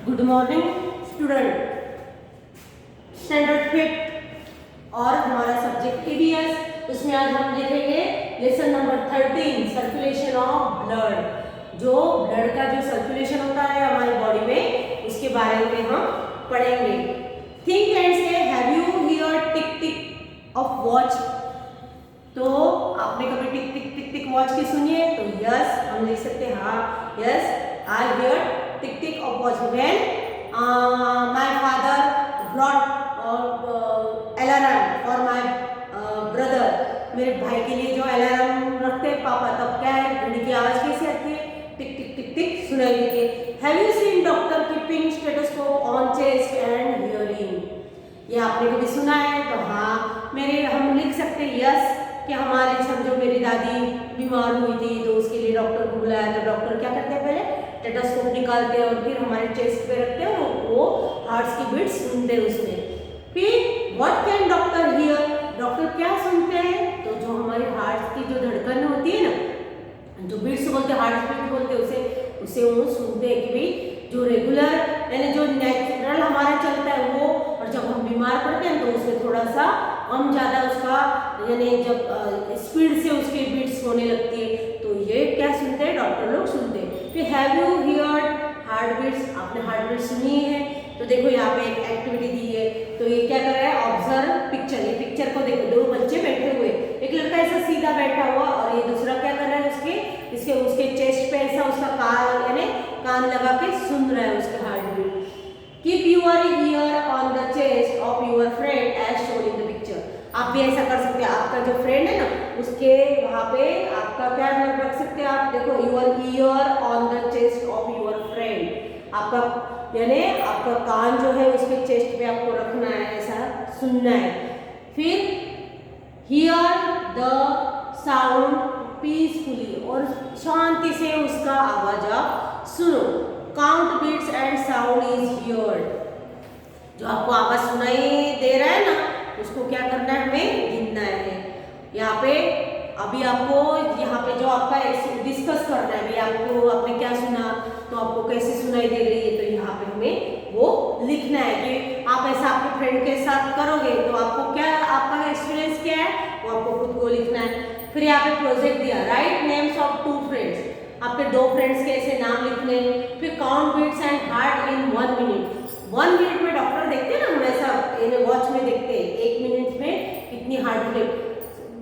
Good morning student. Standard 5 और हमारा subject EVS, उसमें आज हम देखेंगे lesson number 13 circulation of blood. जो ब्लड का जो सर्कुलेशन होता है हमारी बॉडी में, उसके बारे में हम पढ़ेंगे। थिंक एंड से have you here tick tick of watch. तो आपने कभी टिक टिक टिक टिक वॉच की सुनी है? तो यस हम लिख सकते हैं, हाँ yes I hear tick tick of watch when my father brought alarm for my brother. मेरे भाई के लिए जो अलार्म रखते हैं पापा, तब क्या है, घड़ी की आवाज कैसे आती है? टिक टिक टिक टिक सुनाई देती है। Have you seen doctor keeping stethoscope on chest and hearing? ये आपने कभी सुना है? तो हाँ मेरे हम लिख सकते हैं यस कि हमारे समझो मेरी दादी बीमार हुई थी तो उसके लिए डॉक्टर को बुलाया, तो डॉक्टर क्या करते हैं, पहले स्टेथोस्कोप निकालते हैं और फिर हमारे चेस्ट पे रखते हैं, वो हार्ट्स की बीट्स सुनते हैं उसमें। फिर what can doctor here? Doctor क्या सुनते हैं? तो जो हमारी हार्ट की जो धड़कन होती है ना, जो बीट्स बोलते हैं, हार्ट बीट बोलते हैं, उसे वो सुनते हैं कि भाई जो रेगुलर यानी जो नेचुरल हमारा चलता है वो, और जब हम बीमार पड़ते हैं तो उसमें थोड़ा सा कम ज़्यादा उसका यानी जब स्पीड से उसकी बीट्स होने लगती है, तो ये क्या सुनते हैं, डॉक्टर लोग सुनते हैं। फिर have you heard heart beats? आपने हार्ट बीट सुनी है? तो देखो यहाँ पे एक एक्टिविटी दी है, तो ये क्या कर रहा है, ऑब्जर्व पिक्चर। ये पिक्चर को देखो, दो बच्चे बैठे हुए, एक लड़का ऐसा सीधा बैठा हुआ और ये दूसरा क्या कर रहा है, उसके चेस्ट पे ऐसा उसका कान यानी कान लगा के सुन रहा है उसके heart beat. Keep your ear on the chest of your friend as shown in the picture. आप भी ऐसा कर सकते हैं, आपका जो फ्रेंड है ना उसके वहां पे आपका क्या रख सकते हैं आप, देखो your ear on the chest of your friend. आपका यानी आपका कान जो है उसके चेस्ट पे आपको रखना है, ऐसा सुनना है। फिर हियर द साउंड पीसफुली, और शांति से उसका आवाज आप सुनो। Count beats and sound is heard. जो आपको आवाज सुनाई दे रहा है ना, उसको क्या करना है, हमें गिनना है। यहाँ पे अभी आपको यहाँ पे जो आपका डिस्कस करना है, भाई आपको आपने क्या सुना, तो आपको कैसे सुनाई दे रही है, तो यहाँ पे हमें वो लिखना है कि आप ऐसा आपके फ्रेंड के साथ करोगे तो आपको क्या, आपका एक्सपीरियंस क्या है, वो आपको खुद को लिखना है। फिर यहाँ पे प्रोजेक्ट दिया, राइट नेम्स ऑफ 2 फ्रेंड्स। आपके 2 फ्रेंड्स के ऐसे नाम लिखने। फिर count beats and heart in 1 minute. 1 minute में डॉक्टर देखते हैं ना, हम ऐसा वॉच में देखते हैं 1 मिनट में कितनी हार्ट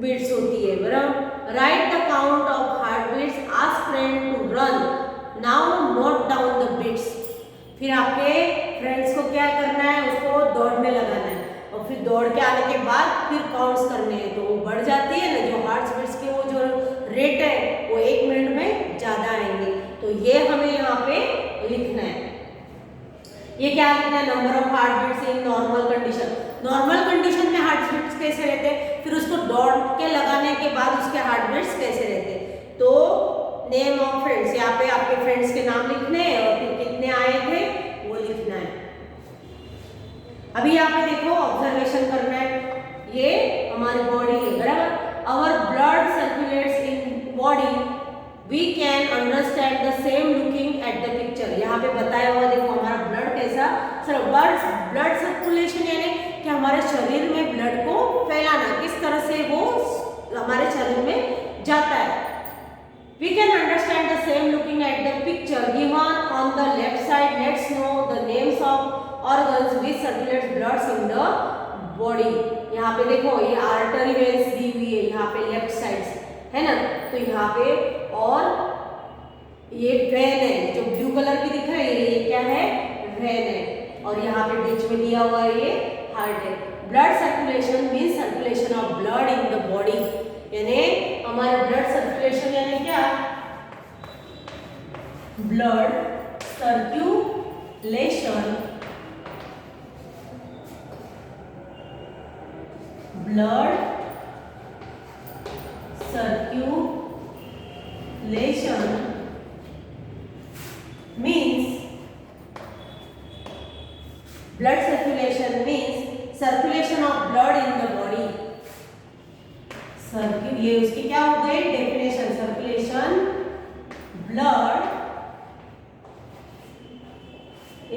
बीट्स होती है, बराबर। Write the count of heart beats, ask friend to run, now note down the beats. फिर आपके फ्रेंड्स को क्या करना है, उसको दौड़ने लगाना है, और फिर दौड़ के आने के बाद फिर काउंट्स करने हैं, तो वो बढ़ जाती है ना, जो हार्ट बीट्स के वो जो रेट है वो 1 मिनट में ज़्यादा आएंगे, तो ये हमें यहाँ पे लिखना है। ये क्या लिखना है, number of heart beats in normal condition. Normal condition में हार्ट बीट्स कैसे रहते हैं, फिर उसको दौड़ के लगाने के बाद उसके हार्ट बीट्स कैसे रहते हैं। तो नेम ऑफ फ्रेंड्स, यहाँ पे आपके फ्रेंड्स के नाम लिखने हैं और फिर कितने आए थे वो लिखना है। अभी यहाँ पे देखो ऑब्जर्वेशन करना है, ये हमारी बॉडी है, बराबर। Our blood circulates in body, we can understand the same looking at the picture. यहाँ पे बताया हुआ देखो हमारा ब्लड कैसा, ब्लड सर्कुलेशन यानी कि हमारे शरीर में ब्लड को फैलाना, किस तरह से वो हमारे शरीर में जाता है। We can understand the same looking at the picture given on the left side. Let's know the names of organs which circulates blood in the body. यहाँ पे देखो ये आर्टरी वेन्स दी हुई है यहाँ पे लेफ्ट साइड है ना, तो यहाँ पे और ये वेन है जो ब्लू कलर की दिख रही है, ये क्या है, वेन है, और यहाँ पे बीच में दिया हुआ है ये हार्ट है। Blood circulation means circulation of blood in the body, यानी हमारे ब्लड सर्कुलेशन यानी क्या, blood circulation, blood circulation means, blood circulation means circulation of blood in the body. ये उसकी क्या हो गई definition, circulation blood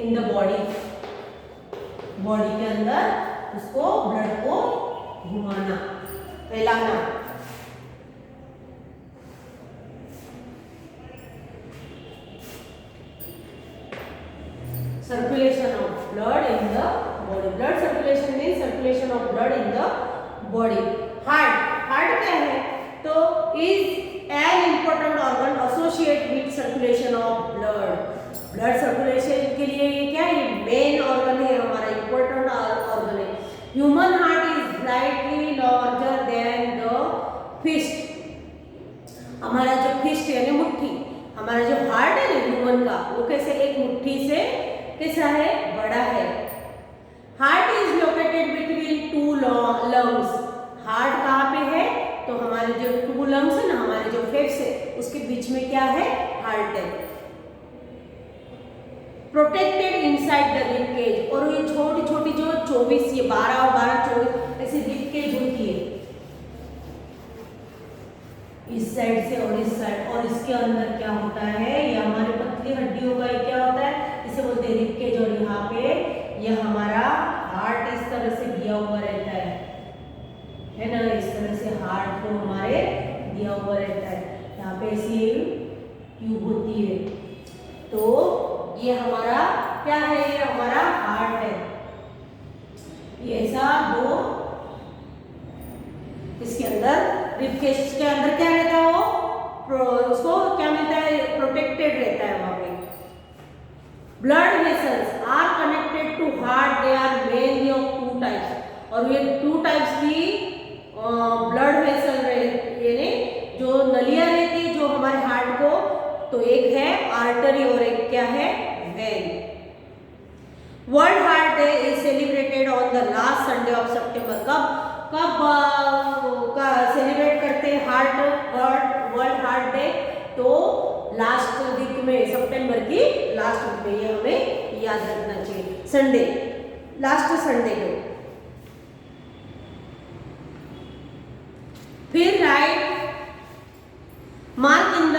in the body, body के अंदर उसको ब्लड को घुमाना, फैलाना। Circulation of blood in the body. Blood circulation means circulation of blood in the body. Heart क्या है? तो is an important organ associated with circulation of blood. Blood circulation के लिए ये क्या है? मेन organ है हमारा, important organ है. Human heart is slightly larger than the fist. हमारा जो fist है ना, मुट्ठी, हमारा जो हार्ट है ना ह्यूमन का, वो कैसे एक मुट्ठी से कैसा है? बड़ा है। Heart is located between two lungs. Heart कहाँ पे है? तो हमारे जो टू लंग्स है ना, हमारे जो फेफड़े है, उसके बीच में क्या है? हार्ट है। Protected inside the rib cage. और ये छोटी छोटी जो 24, ये 12 और 12 24 ऐसी रिब केज होती है, इस साइड से और इस साइड, और इसके अंदर क्या होता है? ये हमारे पतली हड्डियों का क्या होता है? इसे बोलते हैं रिब केज। और यहाँ पे ये हमारा हार्ट इस तरह से दिया हुआ रहता है ना, इस तरह से हार्ट को हमारे दिया हुआ रहता है। यहाँ पे ऐसी ट्यूब होती है। तो ये हमारा क्या है? ये हमारा हार्ट है। ये ऐसा दो, इसके अंदर रिब केज के अंदर क्या रहता है? वो उसको क्या मिलता है? प्रोटेक्टेड रहता है वहां पे। Blood vessels are connected to heart, they are mainly of two types. और ये टू टाइप्स की ब्लड वेसल यानी जो नलियां रहती है जो हमारे हार्ट को, तो एक है आर्टरी और एक क्या है? When. World heart day is celebrated on the last Sunday of September. कब का सेलिब्रेट करते हैं वर्ल्ड हार्ट डे? तो लास्ट वीक में, सितंबर की लास्ट वीक में। ये हमें याद रखना चाहिए, संडे, लास्ट संडे को। फिर right mark in the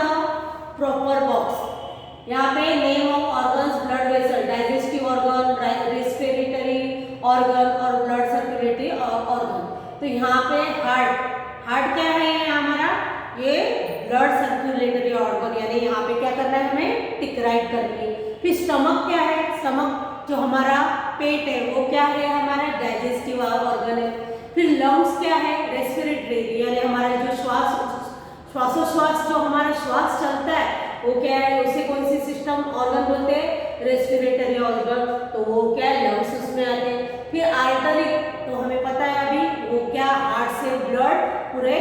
proper box. यहाँ पे name of organs, blood vessel, digestive organ, respiratory organ और ब्लड सर्कुलेटरी ऑर्गन। तो यहाँ पे हार्ट क्या है? ये हमारा ये ब्लड सर्कुलेटरी ऑर्गन, यानी यहाँ पे क्या करना है? हमें टिक राइट करनी है। फिर स्टमक क्या है? स्टमक जो हमारा पेट है, वो क्या है? हमारा डाइजेस्टिव ऑर्गन है। फिर लंग्स क्या है? रेस्पिरेटरी, यानी हमारा जो श्वासोश्वास जो हमारा श्वास चलता है, वो क्या है? उसे कौन सी सिस्टम ऑर्गन बोलते हैं? Respiratory organ. तो वो क्या है? लंग्स उसमें आते हैं। फिर आर्टरी, तो हमें पता है अभी, वो क्या? हार्ट से ब्लड पूरे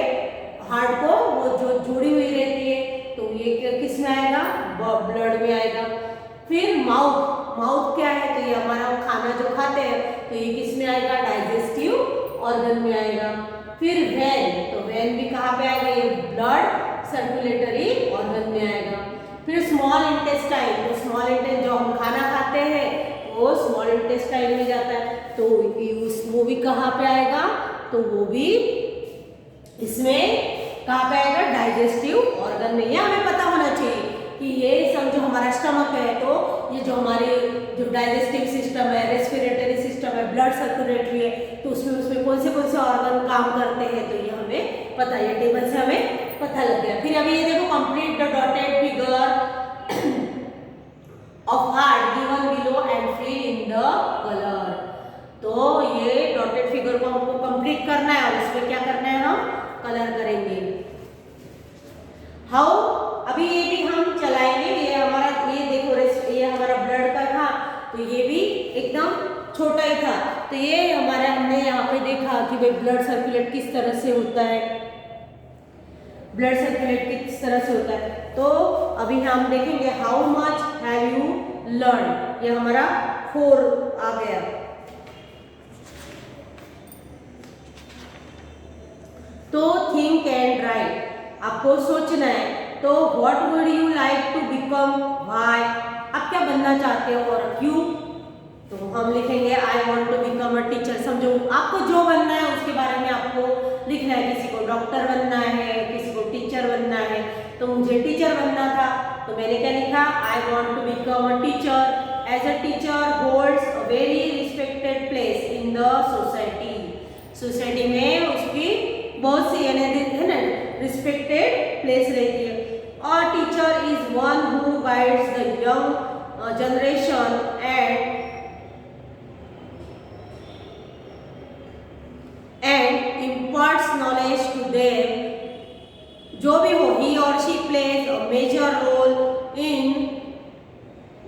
हार्ट को वो जो जुड़ी हुई रहती है, तो ये किस में आएगा? ब्लड में आएगा। फिर माउथ क्या है? तो ये हमारा खाना जो खाते हैं, तो ये किस में आएगा? डाइजेस्टिव ऑर्गन में आएगा। फिर वेन, तो वेन भी कहाँ पे आएगा? ये ब्लड सर्कुलेटरी ऑर्गन में आएगा। फिर स्मॉल इंटेस्टाइन, तो स्मॉल इंटेस्टाइन जो हम खाना खाते हैं वो स्मॉल इंटेस्टाइन में जाता है, तो वो भी कहाँ पे आएगा? तो वो भी इसमें कहाँ पे आएगा? डाइजेस्टिव ऑर्गन में। यह हमें पता होना चाहिए कि ये सब जो हमारा स्टमक है, तो ये जो हमारे जो डाइजेस्टिव सिस्टम है, रेस्पिरेटरी सिस्टम है, ब्लड सर्कुलेटरी है, तो उसमें कौन से ऑर्गन काम करते हैं, तो ये हमें पता है। ये टेबल से हमें पता लग गया। फिर अभी ये देखो, complete the dotted figure of heart given below and fill in the colour. तो ये डॉटेड फिगर को हमको कंप्लीट करना है और इसमें क्या करना है? हम कलर करेंगे। हाउ, अभी ये भी हम चलाएंगे। ये हमारा, ये देखो, ये हमारा ब्लड का था, तो ये भी एकदम छोटा ही था। तो ये हमारा, हमने यहाँ पे देखा कि भाई ब्लड सर्कुलेट किस तरह से होता है, ब्लड सर्कुलेट किस तरह से होता है। तो अभी हम देखेंगे how much have you learn. ये हमारा 4 आ गया। तो थिंक एंड राइट, आपको सोचना है। तो what would you like to become, why, आप क्या बनना चाहते हो और क्यों? तो हम लिखेंगे I want to become a teacher. समझो, आपको जो बनना है उसके बारे में आपको लिखना है। किसी को डॉक्टर बनना है, किसी को टीचर बनना है। तो मुझे टीचर बनना था, तो मैंने क्या लिखा? I want to become a teacher as a teacher holds a very respected place in the society. Society में उसकी बहुत सी है ना रिस्पेक्टेड प्लेस रहती है। A teacher is one who guides the young generation and imparts knowledge to them। जो भी हो, he or she plays a major role in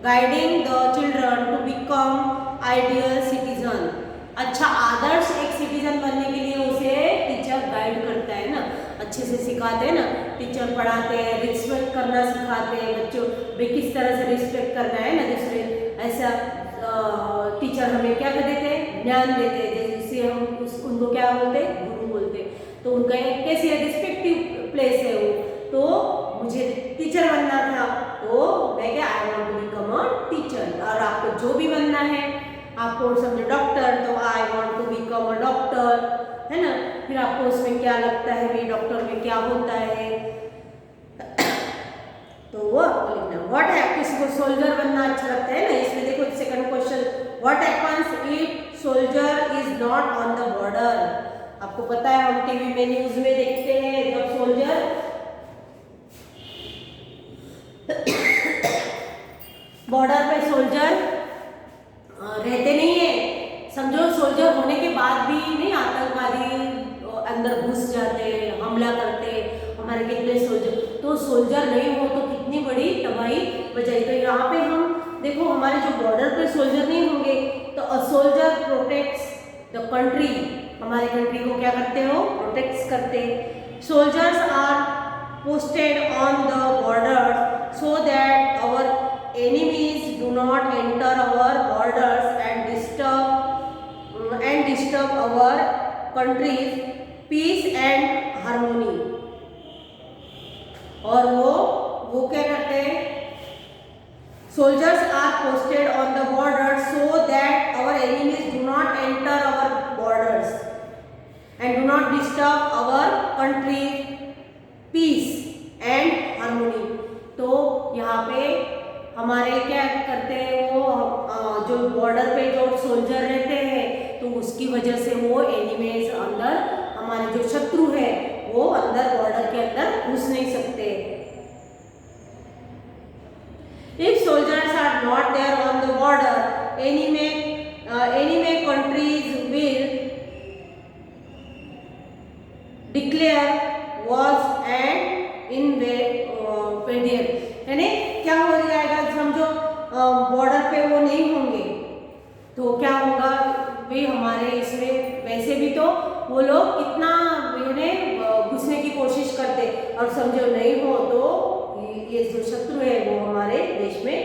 guiding the children to become ideal citizen। अच्छा आदर्श एक citizen बनने के लिए उसे टीचर गाइड करता है ना, अच्छे से सिखाते हैं ना, टीचर पढ़ाते हैं, रिस्पेक्ट करना सिखाते हैं बच्चों भी, किस तरह से रिस्पेक्ट करना है ना दूसरे, ऐसा टीचर हमें क्या कर देते हैं, ज्ञान देते हैं, जैसे हम उनको क्या बोलते हैं, गुरु बोलते हैं। तो उनका एक कैसी रिस्पेक्टिव प्लेस है वो। तो मुझे टीचर बनना था, तो मैं क्या, I want to become a teacher. और आपको जो भी बनना है, आपको समझो डॉक्टर, तो I want to become a doctor, है ना। फिर आपको उसमें क्या लगता है भी, डॉक्टर में क्या होता है, तो वो आपको लिखना। व्हाट है, किसी को सोल्जर बनना अच्छा लगता है ना, इसमें देखो second question, what happens if soldier is not on the border. आपको पता है हम टीवी में न्यूज में देखते हैं जब सोल्जर बॉर्डर पे सोल्जर रहते नहीं है, समझो सोल्जर होने के बाद भी नहीं, आतंकवादी अंदर घुस जाते, हमला करते, हमारे कितने सोल्जर, तो सोल्जर नहीं हो तो कितनी बड़ी तबाही बचाई। तो यहाँ पे हम देखो हमारे जो बॉर्डर पे सोल्जर नहीं होंगे तो a soldier protects the country, हमारे कंट्री को क्या करते हो, प्रोटेक्ट करते। Soldiers are posted on the border so that our enemies do not enter our borders and disturb our country's peace and harmony। और वो क्या करते हैं, soldiers are posted on the borders so that our enemies do not enter our borders and do not disturb our country's peace and harmony। तो यहाँ पे हमारे क्या करते हैं, वो जो बॉर्डर पे जो सोल्जर रहते हैं तो उसकी वजह से वो एनिमीज अंदर, हमारे जो शत्रु है वो अंदर बॉर्डर के अंदर घुस नहीं सकते। If soldiers are not there on the border, enemy countries will declare wars and invade। यानी क्या हो जाएगा, समझो बॉर्डर पे वो नहीं होंगे तो क्या होगा वे हमारे इसमें, वैसे भी तो वो लोग कितना घुसने की कोशिश करते, और समझो नहीं हो तो ये जो शत्रु है वो हमारे देश में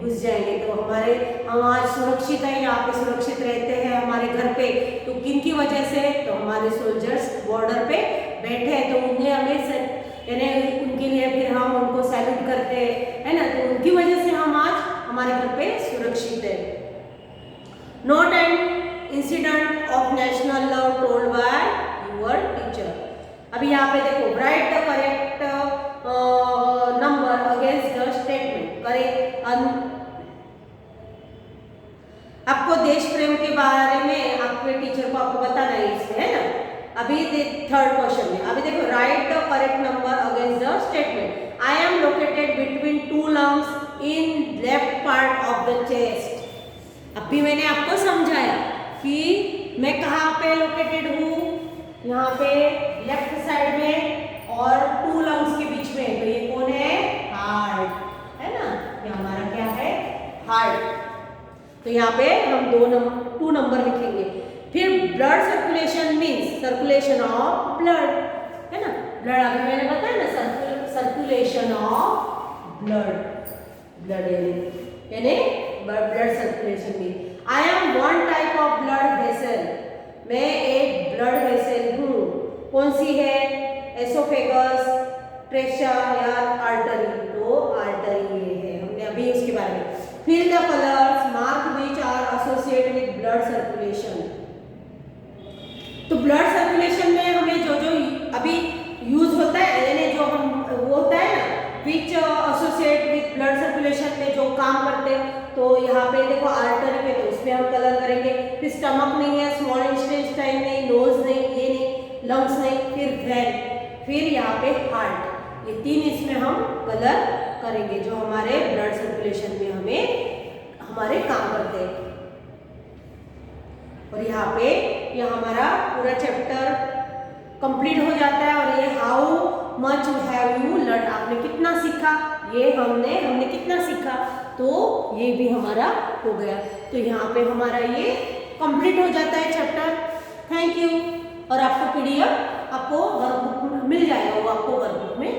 घुस जाएंगे। तो हम आज सुरक्षित है, यहाँ पे सुरक्षित रहते हैं हमारे घर पे, तो किन की वजह से, तो हमारे सोल्जर्स बॉर्डर पे बैठे हैं, तो उन्हें हमें यानी उनके लिए फिर हम उनको सैल्यूट करते हैं, है ना, तो उनकी वजह से हम आज हमारे घर पे सुरक्षित है। Note and incident of national love told by your teacher. अभी यहाँ पे देखो, right the correct number against the statement. Correct, आपको देश प्रेम के बारे में आपके टीचर को आपको बताना है इसमें, है ना। अभी थर्ड क्वेश्चन में अभी देखो, right the correct number against the statement. I am located between two lungs in left part of the chest. अभी मैंने आपको समझाया कि मैं कहाँ पे लोकेटेड हूँ, यहाँ पे लेफ्ट साइड में और टू लंग्स के बीच में। तो ये कौन है, हार्ट, है ना, ये हमारा क्या है, हार्ट। तो यहाँ पे हम 2 नंबर लिखेंगे। फिर blood circulation means circulation of blood, है ना, ब्लड अभी मैंने बताया ना, सर्कुलेशन ऑफ ब्लड यानी blood circulation mean. I am one type of blood vessel, मैं एक ब्लड वेसल हूँ। कौन सी है, एसोफेगस, ट्रेशा या आर्टरी, तो आर्टरी ये है, हमने अभी उसके बारे में। फिर the colours mark which are associated with blood circulation. तो ब्लड सर्कुलेशन में हमें जो अभी यूज होता है, यानी जो हम वो होता है ना, विच एसोसिएट विद ब्लड सर्कुलेशन में जो काम करते हैं तो यहाँ पे देखो आर्टरी पे तो उसमें हम कलर करेंगे, फिर स्टमक नहीं है, स्मॉल इंटेस्टाइन नहीं, नोज नहीं, ये नहीं, लंग्स नहीं, फिर वेन, फिर यहाँ पे हार्ट, ये 3 इसमें हम कलर करेंगे जो हमारे ब्लड सर्कुलेशन में हमें हमारे काम करते हैं। और यहाँ पे ये हमारा पूरा चैप्टर कंप्लीट हो जाता है। और ये how much have you learn, आपने कितना सीखा, ये हमने कितना सीखा, तो ये भी हमारा हो गया। तो यहाँ पे हमारा ये कंप्लीट हो जाता है चैप्टर। Thank you. और आपको PDF आपको वर्कबुक मिल जाएगा, वो आपको वर्कबुक में